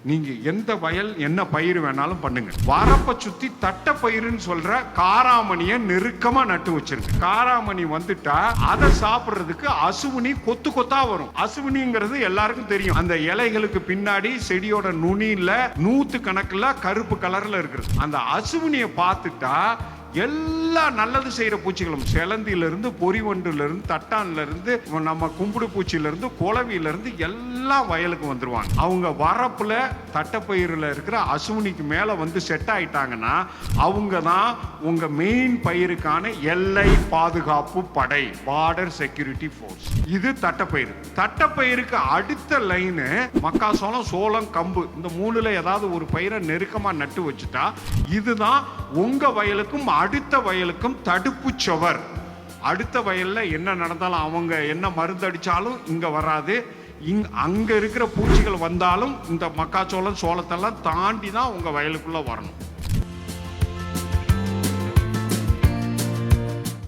நீங்க எந்த வயல் என்ன பயிர் வேணாலும் பண்ணுங்க. வரப்ப சுத்தி தட்டை பயிருன்னு சொல்ற காராமணியை நெருக்கமா நட்டு வச்சிருக்கு. காராமணி வந்துட்டா அதை சாப்பிடுறதுக்கு அசுவினி கொத்து கொத்தா வரும். அசுவினிங்கிறது எல்லாருக்கும் தெரியும். அந்த இலைகளுக்கு பின்னாடி செடியோட நுனியில நூத்து கணக்குல கருப்பு கலர்ல இருக்குது. அந்த அசுவினியை பார்த்துட்டா எல்லா நல்லது செய்யற பூச்சிகளும், செலந்தில இருந்து, பொறிவண்டுல இருந்து, தட்டான்ல இருந்து, நம்ம கும்பிடு பூச்சியில இருந்து, குளவியில இருந்து எல்லாம் வயலுக்கு வந்துருவாங்க. அவங்க வரப்புல தட்டைப்பயிரில் இருக்கிற அசுவினிக்கு மேல வந்து செட் ஆயிட்டாங்கன்னா அவங்க தான் உங்க மெயின் பயிருக்கான எல்லை பாதுகாப்பு படை, பார்டர் செக்யூரிட்டி ஃபோர்ஸ். இது தட்டைப்பயிர். தட்டைப்பயிருக்கு அடுத்த லைனு மக்காசோளம், சோளம், கம்பு. இந்த மூணுல ஏதாவது ஒரு பயிரை நெருக்கமா நட்டு வச்சுட்டா இதுதான் உங்க வயலுக்கும் அடுத்த வயலுக்கும் தடுப்பு சுவர். அடுத்த வயல்ல என்ன நடந்தாலும், அவங்க என்ன மருந்து அடிச்சாலும் இங்க வராது. அங்க இருக்கிற பூச்சிகள் வந்தாலும் இந்த மக்காச்சோளம், சோளத்தெல்லாம் தாண்டி தான் உங்க வயலுக்குள்ள வரணும்.